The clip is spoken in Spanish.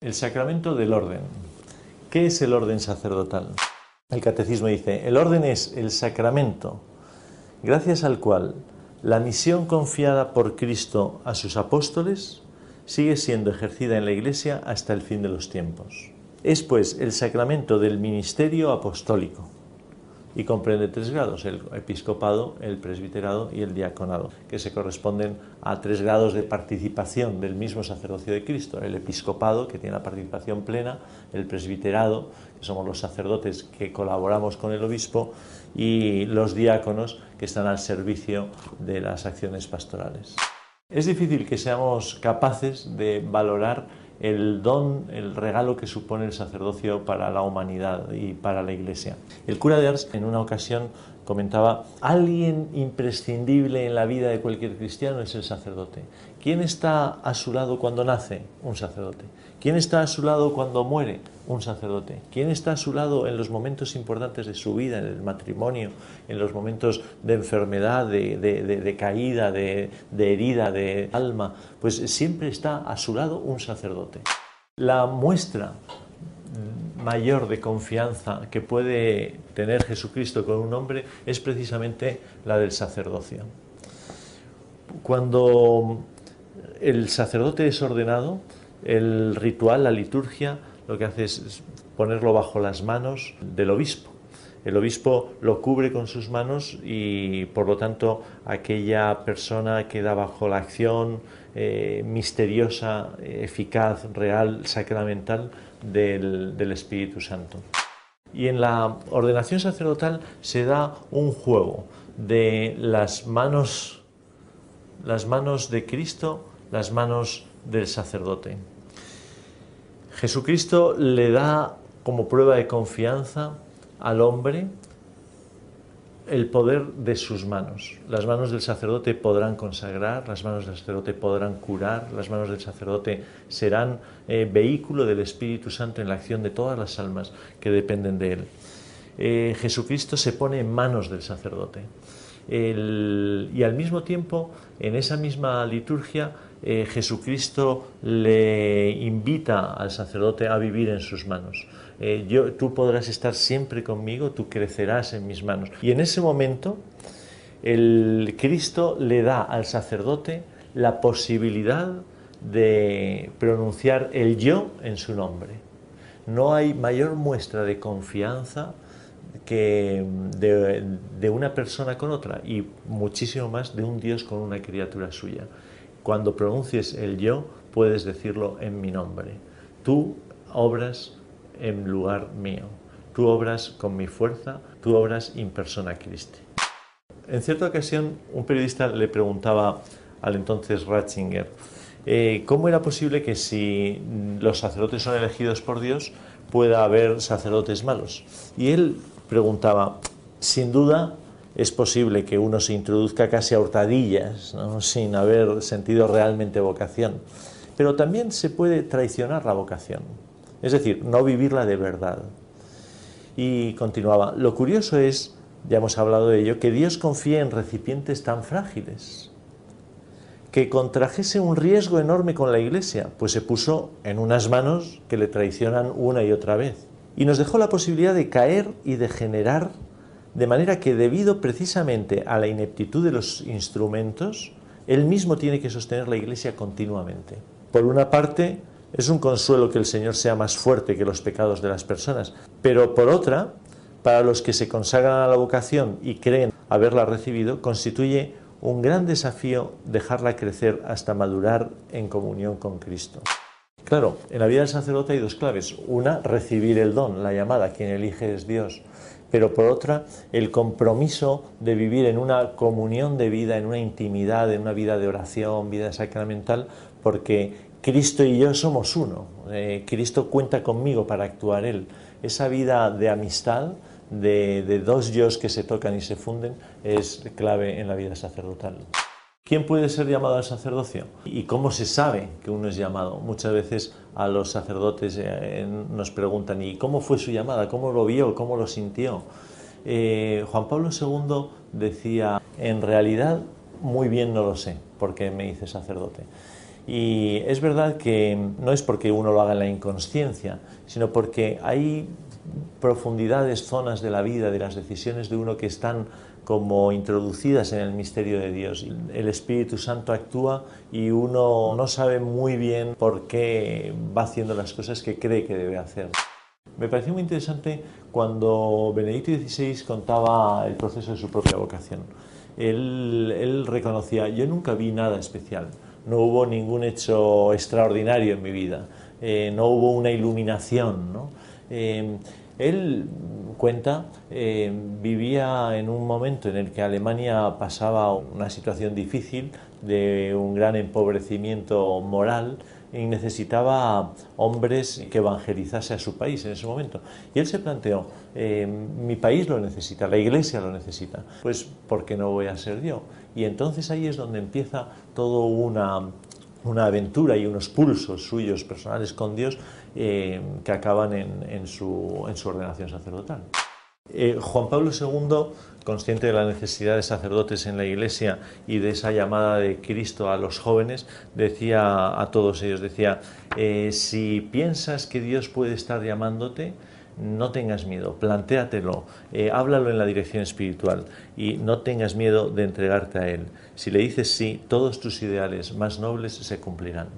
El sacramento del orden. ¿Qué es el orden sacerdotal? El catecismo dice: el orden es el sacramento gracias al cual la misión confiada por Cristo a sus apóstoles sigue siendo ejercida en la Iglesia hasta el fin de los tiempos. Es pues el sacramento del ministerio apostólico y comprende 3 grados: el episcopado, el presbiterado y el diaconado, que se corresponden a 3 grados de participación del mismo sacerdocio de Cristo: el episcopado, que tiene la participación plena; el presbiterado, que somos los sacerdotes que colaboramos con el obispo; y los diáconos, que están al servicio de las acciones pastorales. Es difícil que seamos capaces de valorar el don, el regalo que supone el sacerdocio para la humanidad y para la Iglesia. El cura de Ars en una ocasión comentaba: alguien imprescindible en la vida de cualquier cristiano es el sacerdote. ¿Quién está a su lado cuando nace? Un sacerdote. ¿Quién está a su lado cuando muere? Un sacerdote. ¿Quién está a su lado en los momentos importantes de su vida, en el matrimonio, en los momentos de enfermedad, de caída, de herida, de alma? Pues siempre está a su lado un sacerdote. La muestra mayor de confianza que puede tener Jesucristo con un hombre es precisamente la del sacerdocio. Cuando el sacerdote es ordenado, el ritual, la liturgia, lo que hace es ponerlo bajo las manos del obispo. El obispo lo cubre con sus manos y, por lo tanto, aquella persona queda bajo la acción misteriosa, eficaz, real, sacramental del Espíritu Santo. Y en la ordenación sacerdotal se da un juego de las manos de Cristo, las manos del sacerdote. Jesucristo le da como prueba de confianza al hombre el poder de sus manos. Las manos del sacerdote podrán consagrar, las manos del sacerdote podrán curar, las manos del sacerdote serán vehículo del Espíritu Santo en la acción de todas las almas que dependen de él. Jesucristo se pone en manos del sacerdote. Y al mismo tiempo, en esa misma liturgia, Jesucristo le invita al sacerdote a vivir en sus manos. Tú podrás estar siempre conmigo, tú crecerás en mis manos. Y en ese momento, el Cristo le da al sacerdote la posibilidad de pronunciar el yo en su nombre. No hay mayor muestra de confianza que de una persona con otra, y muchísimo más de un Dios con una criatura suya. Cuando pronuncies el yo, puedes decirlo en mi nombre. Tú obras en lugar mío. Tú obras con mi fuerza, tú obras in persona Christi. En cierta ocasión, un periodista le preguntaba al entonces Ratzinger cómo era posible que, si los sacerdotes son elegidos por Dios, pueda haber sacerdotes malos. Y él preguntaba: sin duda es posible que uno se introduzca casi a hurtadillas, ¿no?, sin haber sentido realmente vocación, pero también se puede traicionar la vocación, es decir, no vivirla de verdad. Y continuaba: lo curioso es, ya hemos hablado de ello, que Dios confía en recipientes tan frágiles, que contrajese un riesgo enorme con la Iglesia, pues se puso en unas manos que le traicionan una y otra vez, y nos dejó la posibilidad de caer y degenerar, de manera que, debido precisamente a la ineptitud de los instrumentos, él mismo tiene que sostener la Iglesia continuamente. Por una parte, es un consuelo que el Señor sea más fuerte que los pecados de las personas, pero por otra, para los que se consagran a la vocación y creen haberla recibido, constituye un gran desafío dejarla crecer hasta madurar en comunión con Cristo. Claro, en la vida del sacerdote hay 2 claves. Una, recibir el don, la llamada, quien elige es Dios. Pero por otra, el compromiso de vivir en una comunión de vida, en una intimidad, en una vida de oración, vida sacramental, porque Cristo y yo somos uno. Cristo cuenta conmigo para actuar Él. Esa vida de amistad, de 2 yos que se tocan y se funden, es clave en la vida sacerdotal. ¿Quién puede ser llamado al sacerdocio? ¿Y cómo se sabe que uno es llamado? Muchas veces a los sacerdotes nos preguntan: ¿y cómo fue su llamada? ¿Cómo lo vio? ¿Cómo lo sintió? Juan Pablo II decía: en realidad muy bien no lo sé, porque me hice sacerdote. Y es verdad que no es porque uno lo haga en la inconsciencia, sino porque hay profundidades, zonas de la vida, de las decisiones de uno que están como introducidas en el misterio de Dios. El Espíritu Santo actúa y uno no sabe muy bien por qué va haciendo las cosas que cree que debe hacer. Me pareció muy interesante cuando Benedicto XVI contaba el proceso de su propia vocación. Él reconocía, yo nunca vi nada especial, no hubo ningún hecho extraordinario en mi vida, no hubo una iluminación, ¿no? Él cuenta, vivía en un momento en el que Alemania pasaba una situación difícil, de un gran empobrecimiento moral, y necesitaba hombres que evangelizase a su país en ese momento. Y él se planteó, mi país lo necesita, la Iglesia lo necesita, pues ¿por qué no voy a ser yo? Y entonces ahí es donde empieza toda una aventura y unos pulsos suyos personales con Dios que acaban en su ordenación sacerdotal. Juan Pablo II, consciente de la necesidad de sacerdotes en la Iglesia y de esa llamada de Cristo a los jóvenes, decía a todos ellos, decía, si piensas que Dios puede estar llamándote, no tengas miedo, plantéatelo, háblalo en la dirección espiritual y no tengas miedo de entregarte a Él. Si le dices sí, todos tus ideales más nobles se cumplirán.